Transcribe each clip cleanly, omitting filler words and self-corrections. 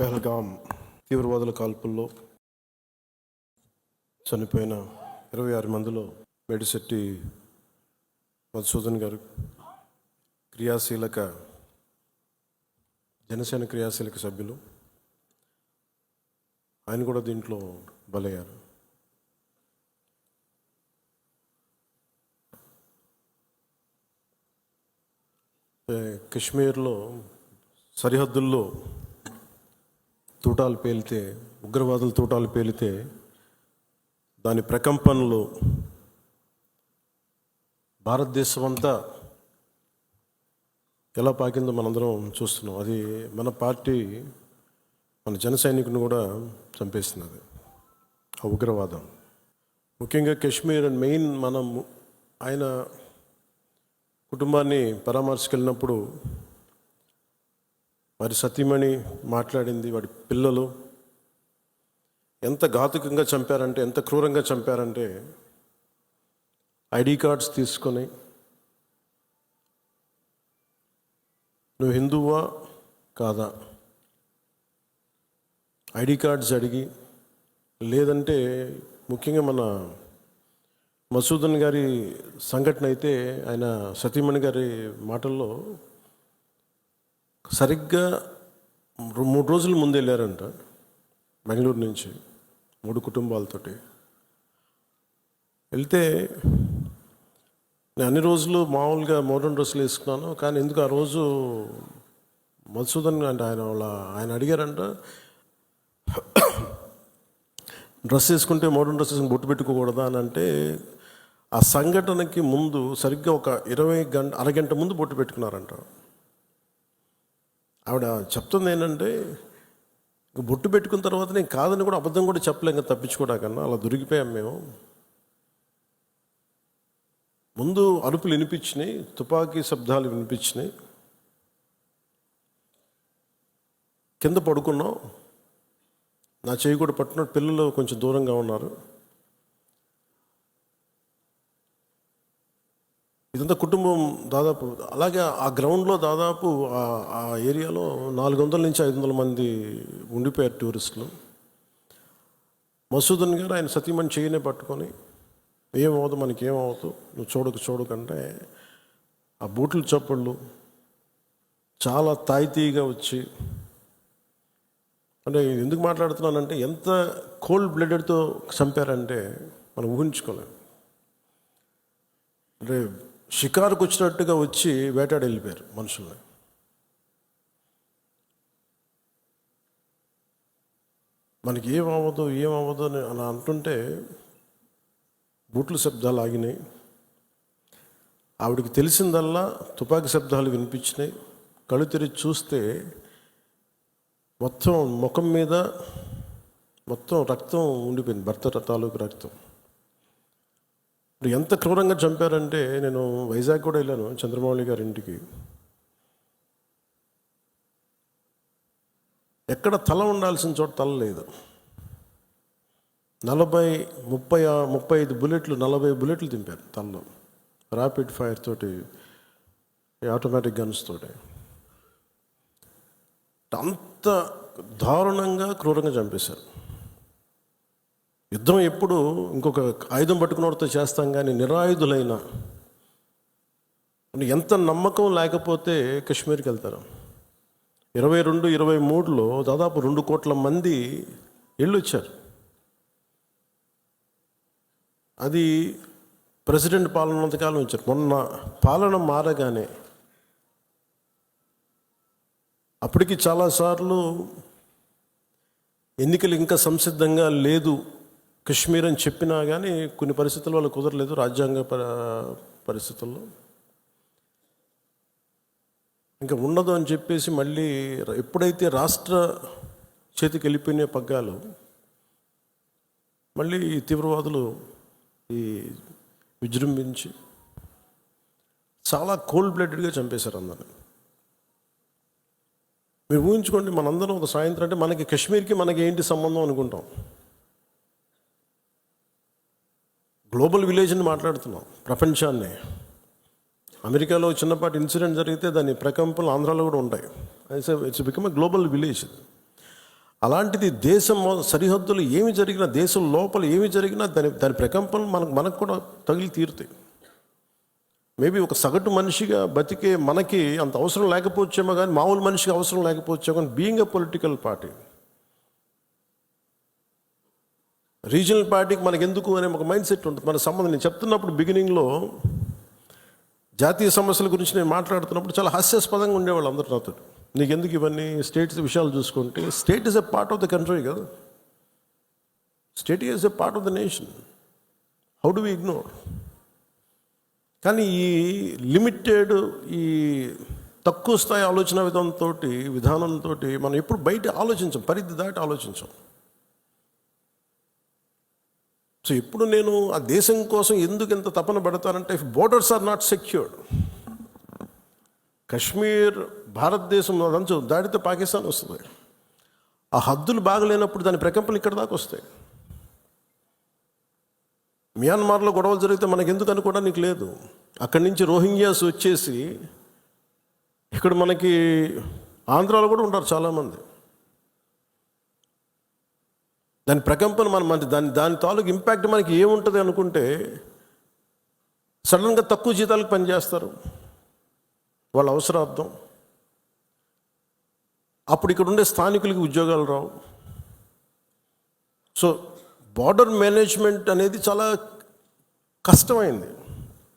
పెహల్గాం తీవ్రవాదుల కాల్పుల్లో చనిపోయిన 26 మందిలో మేడిశెట్టి మధుసూదన్ గారు జనసేన క్రియాశీలక సభ్యులు. ఆయన కూడా దీంట్లో బలయ్యారు. కశ్మీర్లో సరిహద్దుల్లో తూటాలు పేలితే, ఉగ్రవాదులు తూటాలు పేలితే దాని ప్రకంపనలు భారతదేశం అంతా ఎలా పాకిందో మనందరం చూస్తున్నాం. అది మన పార్టీ, మన జన సైనికుని కూడా చంపేస్తున్నది ఆ ఉగ్రవాదం. ముఖ్యంగా కశ్మీర్ అండ్ మెయిన్ మనం ఆయన కుటుంబాన్ని పరామర్శకెళ్ళినప్పుడు వారి సతీమణి మాట్లాడింది, వాడి పిల్లలు ఎంత ఘాతుకంగా చంపారంటే, ఎంత క్రూరంగా చంపారంటే, ఐడి కార్డ్స్ తీసుకొని నువ్వు హిందువా కాదా ఐడి కార్డ్స్ అడిగి, లేదంటే ముఖ్యంగా మన మసూదన్ గారి సంఘటన అయితే ఆయన సతీమణి గారి మాటల్లో సరిగ్గా 3 రోజుల ముందు వెళ్ళారంట బెంగళూరు నుంచి 3 కుటుంబాలతోటి. వెళ్తే నేను అన్ని రోజులు మామూలుగా మోడర్న్ డ్రెస్సులు వేసుకున్నాను, కానీ ఎందుకు ఆ రోజు మధుసూదన్ అంటే ఆయన అడిగారంట, డ్రెస్ వేసుకుంటే మోడర్న్ డ్రెస్ వేసుకుని బొట్టు పెట్టుకోకూడదా అని. అంటే ఆ సంఘటనకి ముందు సరిగ్గా ఒక అరగంట ముందు బొట్టు పెట్టుకున్నారంట. ఆవిడ చెప్తుంది ఏంటంటే, బొట్టు పెట్టుకున్న తర్వాత నేను కాదని కూడా అబద్ధం కూడా చెప్పలేం కదా, తప్పించుకోవడాకన్నా అలా దొరికిపోయాం మేము. ముందు అరుపులు వినిపించినాయి, తుపాకీ శబ్దాలు వినిపించినాయి, కింద పడుకున్నాం, నా చేయి కూడా పట్టుకున్న, పిల్లలు కొంచెం దూరంగా ఉన్నారు. ఇదంతా కుటుంబం దాదాపు అలాగే ఆ గ్రౌండ్లో దాదాపు ఆ ఏరియాలో 400 నుంచి 500 మంది ఉండిపోయారు టూరిస్టులు. మసూదన్ గారు ఆయన సతీమణి చేయనే పట్టుకొని, ఏమవుతుంది మనకేమవుతుంది, నువ్వు చూడకంటే ఆ బూట్లు చప్పుళ్ళు చాలా తాయితీగా వచ్చి, అంటే ఎందుకు మాట్లాడుతున్నానంటే ఎంత కోల్డ్ బ్లడెడ్తో చంపారంటే మనం ఊహించుకోలేం. అంటే షికారుకు వచ్చినట్టుగా వచ్చి వేటాడి వెళ్ళిపోయారు మనుషుల్ని. మనకి ఏమవ్వదు అని అలా అంటుంటే బూట్ల శబ్దాలు ఆగినాయి. ఆవిడకి తెలిసిందల్లా తుపాకీ శబ్దాలు వినిపించినాయి. కళ్ళు తెరిచి చూస్తే మొత్తం ముఖం మీద మొత్తం రక్తం ఉండిపోయింది, భర్త తాలూకు రక్తం. ఎంత క్రూరంగా చంపారంటే, నేను వైజాగ్ కూడా వెళ్ళాను చంద్రమౌళి గారి ఇంటికి. ఎక్కడ తల ఉండాల్సిన చోట తల లేదు. 35 బుల్లెట్లు 40 బుల్లెట్లు దింపారు తలలో, ర్యాపిడ్ ఫైర్ తోటి, ఆటోమేటిక్ గన్స్ తోటి. అంత దారుణంగా క్రూరంగా చంపేశారు. యుద్ధం ఎప్పుడు ఇంకొక ఆయుధం పట్టుకున్నవాడితో చేస్తాం, కానీ నిరాయుధులైన ఎంత నమ్మకం లేకపోతే కశ్మీర్కి వెళ్తారు. 22-23లో దాదాపు 2 కోట్ల మంది వెళ్ళొచ్చారు. అది ప్రెసిడెంట్ పాలన ఉన్నంతకాలం వచ్చారు. మొన్న పాలన మారగానే అప్పటికి చాలాసార్లు ఎన్నికలు ఇంకా సంసిద్ధంగా లేదు కశ్మీర్ అని చెప్పినా కానీ కొన్ని పరిస్థితుల వల్ల కుదరలేదు, రాజ్యాంగ పరిస్థితుల్లో ఇంకా ఉండదు అని చెప్పేసి మళ్ళీ ఎప్పుడైతే రాష్ట్ర చేతికి వెళ్ళిపోయిన పగ్గాలు, మళ్ళీ ఈ తీవ్రవాదులు విజృంభించి చాలా కోల్డ్ బ్లడెడ్గా చంపేశారు అందరిని. మీరు ఊహించుకోండి, మనందరం ఒక సాయంత్రం అంటే మనకి కశ్మీర్కి మనకి ఏంటి సంబంధం అనుకుంటాం. గ్లోబల్ విలేజ్ని మాట్లాడుతున్నాం, ప్రపంచాన్ని. అమెరికాలో చిన్నపాటి ఇన్సిడెంట్ జరిగితే దాని ప్రకంపనలు ఆంధ్రాలో కూడా ఉంటాయి. It's become a global village. అలాంటిది దేశం సరిహద్దులు ఏమి జరిగినా, దేశం లోపల ఏమి జరిగినా దాని ప్రకంపనలు మనకు కూడా తగిలి తీరుతాయి. మేబీ ఒక సగటు మనిషిగా బతికే మనకి అంత అవసరం లేకపోవచ్చేమో, కానీ మామూలు మనిషికి అవసరం లేకపోవచ్చేమో, కానీ being a political party, regional పార్టీకి మనకు ఎందుకు అనే ఒక మైండ్ సెట్ ఉంటుంది. మన సంబంధం నేను చెప్తున్నప్పుడు బిగినింగ్లో జాతీయ సమస్యల గురించి నేను మాట్లాడుతున్నప్పుడు చాలా హాస్యాస్పదంగా ఉండేవాళ్ళు అందరూ నాతో. నీకు ఎందుకు ఇవన్నీ స్టేట్స్ విషయాలు చూసుకుంటే, state is a part of the country కదా, state is a part of the nation, how do we ignore? కానీ ఈ లిమిటెడ్, ఈ తక్కువ స్థాయి ఆలోచన విధానంతో మనం ఎప్పుడు బయట ఆలోచించాం, పరిధి దాటి ఆలోచించాం. సో ఇప్పుడు నేను ఆ దేశం కోసం ఎందుకు ఎంత తపన పడతానంటే, if borders are not secured, Kashmir Bharatadesam అదంచు దాడితే పాకిస్తాన్ వస్తుంది. ఆ హద్దులు బాగలేనప్పుడు దాని ప్రకంపనలు ఇక్కడ దాకా వస్తాయి. మియాన్మార్లో గొడవలు జరిగితే మనకు ఎందుకు అనుకోవడానికి లేదు. అక్కడి నుంచి రోహింగ్యాస్ వచ్చేసి ఇక్కడ మనకి ఆంధ్రాలో కూడా ఉంటారు చాలామంది. దాని ప్రకంపన దాని తాలూకు ఇంపాక్ట్ మనకి ఏముంటుంది అనుకుంటే, సడన్గా తక్కువ జీతాలకు పనిచేస్తారు వాళ్ళ అవసరార్థం. అప్పుడు ఇక్కడ ఉండే స్థానికులకి ఉద్యోగాలు రావు. సో బార్డర్ మేనేజ్మెంట్ అనేది చాలా కష్టమైంది.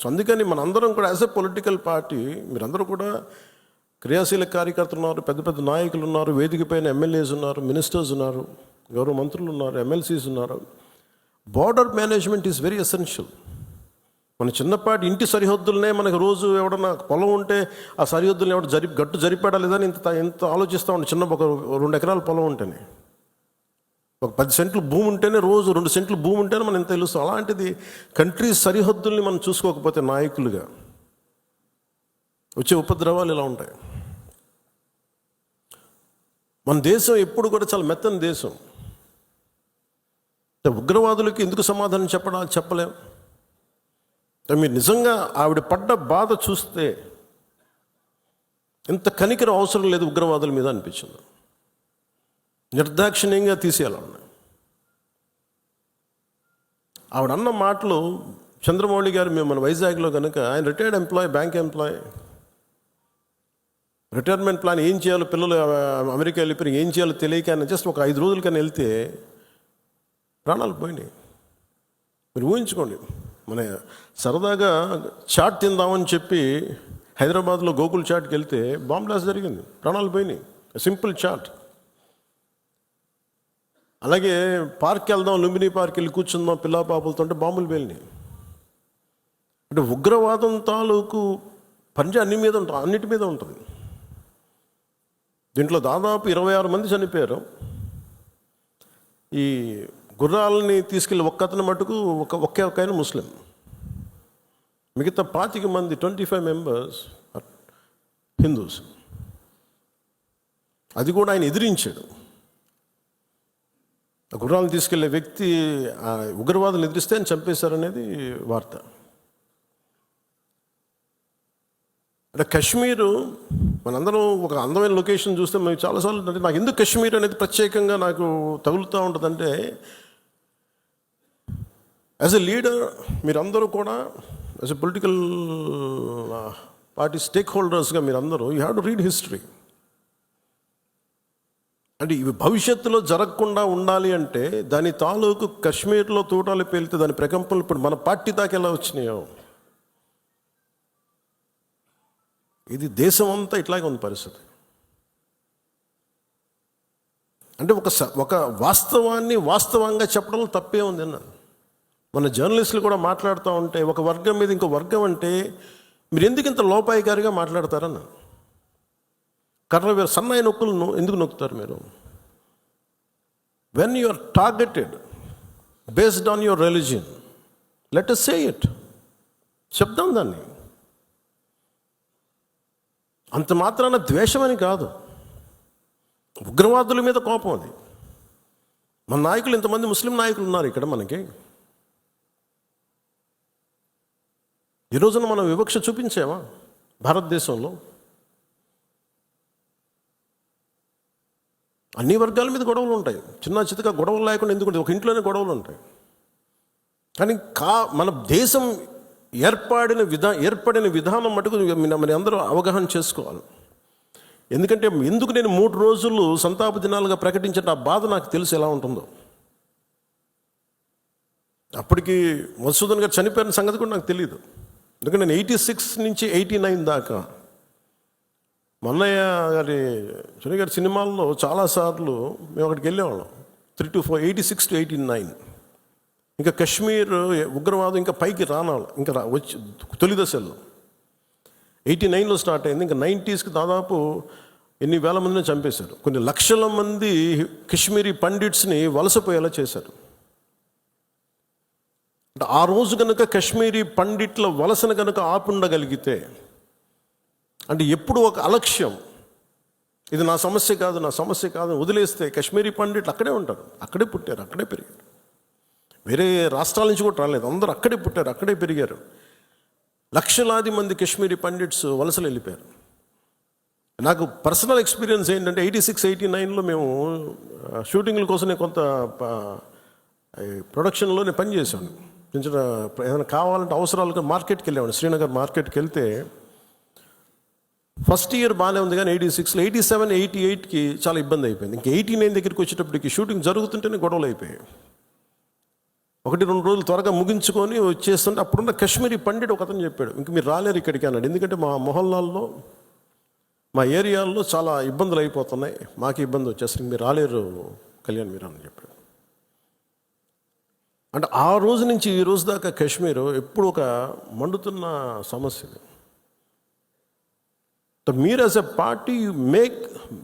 సో అందుకని మనందరం కూడా యాజ్ ఎ పొలిటికల్ పార్టీ, మీరందరూ కూడా క్రియాశీల కార్యకర్తలు ఉన్నారు, పెద్ద పెద్ద నాయకులు ఉన్నారు, వేదిక పైన ఎమ్మెల్యేస్ ఉన్నారు, మినిస్టర్స్ ఉన్నారు, గౌరవ మంత్రులు ఉన్నారు, ఎమ్మెల్సీస్ ఉన్నారు. Border management is very essential. మన చిన్నపాటి ఇంటి సరిహద్దులనే మనకు రోజు ఎవడన్నా పొలం ఉంటే ఆ సరిహద్దులను గట్టు జరిపాడా లేదా అని ఎంత ఆలోచిస్తూ ఉండే. చిన్న ఒక 2 ఎకరాల పొలం ఉంటేనే, ఒక 10 సెంట్లు భూమి ఉంటేనే, రోజు 2 సెంట్లు భూమి ఉంటేనే మనం ఎంత తెలుస్తాం. అలాంటిది కంట్రీ సరిహద్దుల్ని మనం చూసుకోకపోతే నాయకులుగా వచ్చే ఉపద్రవాలు ఇలా ఉంటాయి. మన దేశం ఎప్పుడు కూడా చాలా మెత్తని దేశం. ఉగ్రవాదులకి ఎందుకు సమాధానం చెప్పలేం. మీరు నిజంగా ఆవిడ పడ్డ బాధ చూస్తే ఇంత కనికరం అవసరం లేదు ఉగ్రవాదుల మీద అనిపించింది. నిర్దాక్షిణ్యంగా తీసేయాలన్నా. ఆవిడ అన్న మాటలు, చంద్రమౌళి గారు మేము మన వైజాగ్లో కనుక, ఆయన retired employee, bank employee, retirement plan ఏం చేయాలో, పిల్లలు అమెరికా వెళ్ళిపోయి ఏం చేయాలో తెలియక ఆయన జస్ట్ ఒక 5 రోజుల కన్నా వెళ్తే ప్రాణాలు పోయినాయి. మీరు ఊహించుకోండి, మన సరదాగా చాట్ తిందామని చెప్పి హైదరాబాద్లో గోకుల్ చాట్కి వెళ్తే బాంబ్ బ్లాస్ట్ జరిగింది, ప్రాణాలు పోయినాయి. Simple chat. అలాగే పార్క్ వెళ్దాం, లుంబిని పార్క్ వెళ్ళి కూర్చుందాం పిల్లా పాపలతో అంటే బాంబులు పేలినాయి. అంటే ఉగ్రవాదం తాలూకు పంజా అన్నిటి మీద ఉంటుంది. దీంట్లో దాదాపు 26 మంది చనిపోయారు. ఈ గుర్రాలని తీసుకెళ్ళి ఒక్కతను మటుకు ఒకే ఆయన ముస్లిం, మిగతా 25 మంది 25 మెంబర్స్ హిందూస్. అది కూడా ఆయన ఎదిరించాడు. ఆ గుర్రాలను తీసుకెళ్లే వ్యక్తి ఉగ్రవాదులు ఎదిరిస్తే ఆయన చంపేశారనేది వార్త. అంటే కశ్మీరు మనందరం ఒక అందమైన లొకేషన్ చూస్తే మేము చాలాసార్లు, అంటే నాకు ఎందుకు కశ్మీర్ అనేది ప్రత్యేకంగా నాకు తగులుతూ ఉంటుందంటే, యాజ్ ఎ లీడర్ మీరందరూ కూడా, as a political party stake హోల్డర్స్గా మీరందరూ you have to read history. అంటే ఇవి భవిష్యత్తులో జరగకుండా ఉండాలి అంటే దాని తాలూకు కశ్మీర్లో తూటాలు పేలితే దాని ప్రకంపనలు ఇప్పుడు మన పార్టీ దాకా ఎలా వచ్చినాయో, ఇది దేశం అంతా ఇట్లాగే ఉంది పరిస్థితి. అంటే ఒక వాస్తవాన్ని వాస్తవంగా చెప్పడంలో తప్పే ఉంది అన్నాను. మన జర్నలిస్టులు కూడా మాట్లాడుతూ ఉంటే ఒక వర్గం మీద ఇంకో వర్గం అంటే మీరు ఎందుకు ఇంత లోపాయికారిగా మాట్లాడతారన్న. కర్ర సన్నాయి నొక్కులను ఎందుకు నొక్కుతారు మీరు? When you are targeted based on your religion, let us say it, చెప్దాం దాన్ని. అంత మాత్రాన ద్వేషమని కాదు, ఉగ్రవాదుల మీద కోపం అది. మన నాయకులు ఇంతమంది ముస్లిం నాయకులు ఉన్నారు ఇక్కడ మనకి. ఈ రోజున మనం వివక్ష చూపించామా భారతదేశంలో? అన్ని వర్గాల మీద గొడవలు ఉంటాయి, చిన్న చితక గొడవలు లేకుండా ఎందుకు ఒక ఇంట్లోనే గొడవలు ఉంటాయి. కానీ మన దేశం ఏర్పడిన విధానం మటుకు మరి అందరూ అవగాహన చేసుకోవాలి. ఎందుకంటే ఎందుకు నేను 3 రోజులు సంతాప దినాలుగా ప్రకటించిన ఆ బాధ నాకు తెలుసు ఎలా ఉంటుందో. అప్పటికి మధుసూదన్ గారు చనిపోయిన సంగతి కూడా నాకు తెలియదు. ఎందుకంటే నేను 86 నుంచి 89 దాకా మన్నయ్య గారి సునీ గారి సినిమాల్లో చాలాసార్లు మేము అక్కడికి వెళ్ళేవాళ్ళం. 3 to 4, 86 to 89. ఇంకా కశ్మీర్ ఉగ్రవాదం ఇంకా పైకి రానాలి, ఇంకా వచ్చి తొలి దశల్లో 89లో స్టార్ట్ అయింది. ఇంకా 90sకి దాదాపు ఎన్ని వేల మందిని చంపేశారు. కొన్ని లక్షల మంది కశ్మీరీ పండిట్స్ని వలసపోయేలా చేశారు. అంటే ఆ రోజు కనుక కశ్మీరీ పండిట్ల వలసను కనుక ఆపుండగలిగితే, అంటే ఎప్పుడు ఒక అలక్ష్యం, ఇది నా సమస్య కాదు వదిలేస్తే కశ్మీరీ పండిట్లు అక్కడే ఉంటారు, అక్కడే పుట్టారు, అక్కడే పెరిగారు. వేరే రాష్ట్రాల నుంచి కూడా రాలేదు, అందరూ అక్కడే పుట్టారు, అక్కడే పెరిగారు. లక్షలాది మంది కశ్మీరీ పండిట్స్ వలసలు వెళ్ళిపోయారు. నాకు పర్సనల్ ఎక్స్పీరియన్స్ ఏంటంటే 86, 89లో మేము షూటింగ్ల కోసం కొంత ప్రొడక్షన్లో నేను పనిచేశాను. కొంచెం ఏదైనా కావాలంటే అవసరాలుగా మార్కెట్కి వెళ్ళేవాడు. శ్రీనగర్ మార్కెట్కి వెళ్తే ఫస్ట్ ఇయర్ బాగానే ఉంది, కానీ 86లో 87, 88కి చాలా ఇబ్బంది అయిపోయింది. ఇంకా 89 దగ్గరికి వచ్చేటప్పటికి షూటింగ్ జరుగుతుంటేనే గొడవలు అయిపోయాయి. 1-2 రోజులు త్వరగా ముగించుకొని వచ్చేస్తుంటే అప్పుడున్న కశ్మీరీ పండిట్ ఒక అతను చెప్పాడు, ఇంక మీరు రాలేరు ఇక్కడికి అన్నాడు. ఎందుకంటే మా మొహల్లాల్లో, మా ఏరియాల్లో చాలా ఇబ్బందులు అయిపోతున్నాయి, మాకు ఇబ్బంది వచ్చేసరికి మీరు రాలేరు కళ్యాణ్ మీరు అని చెప్పాడు. అంటే ఆ రోజు నుంచి ఈ రోజు దాకా కశ్మీర్ ఎప్పుడు ఒక మండుతున్న సమస్య. మీరు as a party you make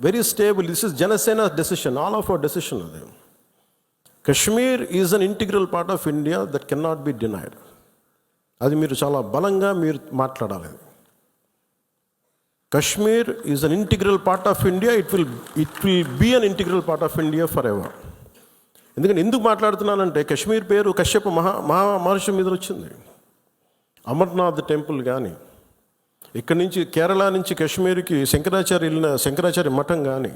very stable. This is Janasena decision, all of our decision. అది Kashmir is an integral part of India that can not be denied. అది మీరు చాలా బలంగా మీరు మాట్లాడాలి. Kashmir is an integral part of India, it will be an integral part of India for ever. ఎందుకంటే ఎందుకు మాట్లాడుతున్నానంటే కశ్మీర్ పేరు కశ్యప మహర్షి మీద వచ్చింది. అమర్నాథ్ టెంపుల్ కానీ, ఇక్కడి నుంచి కేరళ నుంచి కశ్మీర్కి శంకరాచార్య మఠం కానీ,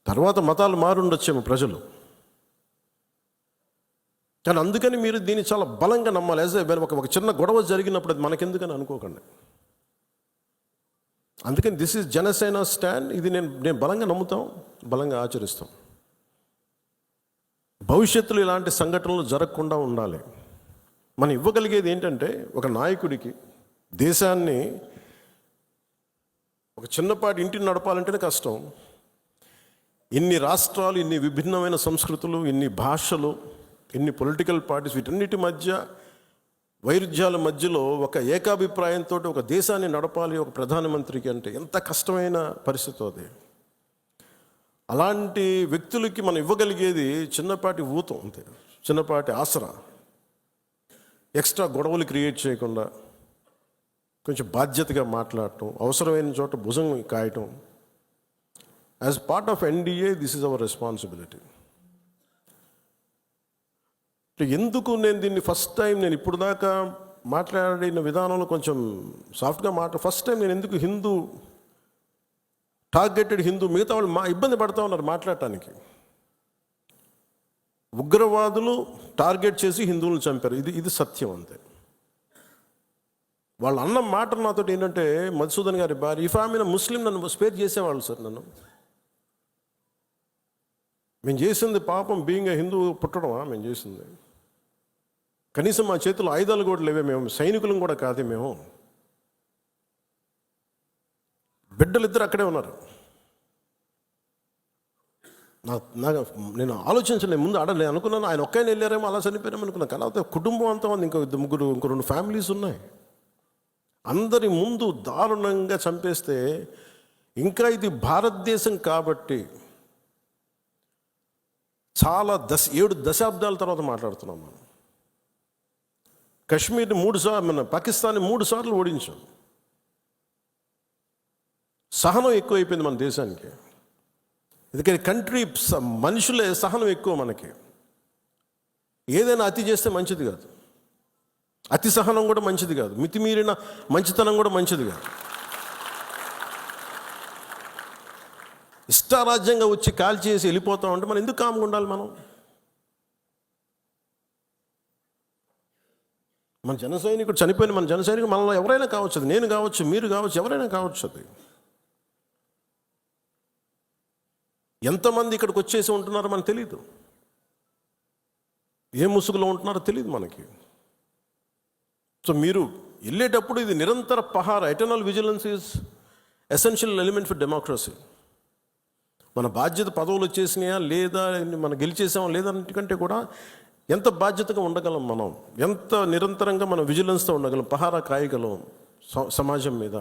తర్వాత మతాలు మారుండొచ్చేమో ప్రజలు, కానీ అందుకని మీరు దీన్ని చాలా బలంగా నమ్మాలి. ఒక చిన్న గొడవ జరిగినప్పుడు అది మనకెందుకని అనుకోకండి. అందుకని దిస్ ఈజ్ జనసేన స్టాండ్. ఇది నేను బలంగా నమ్ముతాం, బలంగా ఆచరిస్తాం. భవిష్యత్తులో ఇలాంటి సంఘటనలు జరగకుండా ఉండాలి. మనం ఇవ్వగలిగేది ఏంటంటే ఒక నాయకుడికి దేశాన్ని, ఒక చిన్నపాటి ఇంటిని నడపాలంటేనే కష్టం. ఇన్ని రాష్ట్రాలు, ఇన్ని విభిన్నమైన సంస్కృతులు, ఇన్ని భాషలు, ఇన్ని పొలిటికల్ పార్టీస్, వీటన్నిటి మధ్య వైరుధ్యాల మధ్యలో ఒక ఏకాభిప్రాయంతో ఒక దేశాన్ని నడపాలి ఒక ప్రధానమంత్రికి అంటే ఎంత కష్టమైన పరిస్థితి అది. అలాంటి వ్యక్తులకి మనం ఇవ్వగలిగేది చిన్నపాటి ఊతం అంతే, చిన్నపాటి ఆసరా. ఎక్స్ట్రా గొడవలు క్రియేట్ చేయకుండా కొంచెం బాధ్యతగా మాట్లాడటం, అవసరమైన చోట భుజం కాయటం. As part of NDA this is our responsibility. ఎందుకు నేను దీన్ని ఫస్ట్ టైం, నేను ఇప్పుడు దాకా మాట్లాడిన విధానంలో కొంచెం సాఫ్ట్గా ఫస్ట్ టైం నేను ఎందుకు హిందూ, టార్గెటెడ్ హిందూ, మిగతా వాళ్ళు ఇబ్బంది పడతా ఉన్నారు మాట్లాడటానికి. ఉగ్రవాదులు టార్గెట్ చేసి హిందువులను చంపారు, ఇది సత్యం అంతే. వాళ్ళు అన్న మాట నాతో ఏంటంటే, మధుసూదన్ గారి భార్య, ఇఫ్ ఆమె ముస్లిం నన్ను స్పేర్ చేసేవాళ్ళు సార్. మేము చేసింది పాపం, బీయింగ్ హిందూ పుట్టడమా మేము చేసింది? కనీసం మా చేతుల్లో ఆయుధాలు కూడా లేవే, మేము సైనికులం కూడా కాదే, మేము బిడ్డలిద్దరు అక్కడే ఉన్నారు. నేను ఆలోచించలేదు ముందు. నేను అనుకున్నాను ఆయన ఒక్కైనా వెళ్ళారేమో, అలా చనిపోయారేమో అనుకున్నాను. కానీ కుటుంబం అంతా ఉంది, ఇంకో 2 ఫ్యామిలీస్ ఉన్నాయి. అందరి ముందు దారుణంగా చంపేస్తే, ఇంకా ఇది భారతదేశం కాబట్టి చాలా 7 దశాబ్దాల తర్వాత మాట్లాడుతున్నాం మనం. కశ్మీర్ని 3 సార్లు, మన పాకిస్తాన్ని 3 సార్లు ఓడించాం. సహనం ఎక్కువైపోయింది మన దేశానికి. ఎందుకంటే కంట్రీ మనుషులే సహనం ఎక్కువ మనకి. ఏదైనా అతి చేస్తే మంచిది కాదు, అతి సహనం కూడా మంచిది కాదు, మితిమీరిన మంచితనం కూడా మంచిది కాదు. ఇష్టారాజ్యంగా వచ్చి కాల్ చేసి వెళ్ళిపోతా ఉంటే మనం ఎందుకు కామ్గా ఉండాలి? మన జన సైనికుడు చనిపోయిన మన జన సైనికుడు మనలో ఎవరైనా కావచ్చు, అది నేను కావచ్చు, మీరు కావచ్చు, ఎవరైనా కావచ్చు. అది ఎంతమంది ఇక్కడికి వచ్చేసి ఉంటున్నారో మనకు తెలియదు, ఏ ముసుగులో ఉంటున్నారో తెలియదు మనకి. సో మీరు వెళ్ళేటప్పుడు ఇది నిరంతర పహార, eternal vigilance is essential element for democracy. మన బాధ్యత పదవులు వచ్చేసినాయా లేదా, మనం గెలిచేసామా లేదా కంటే కూడా ఎంత బాధ్యతగా ఉండగలం, మనం ఎంత నిరంతరంగా మనం విజిలెన్స్తో ఉండగలం, పహారా కాయగలం సమాజం మీద.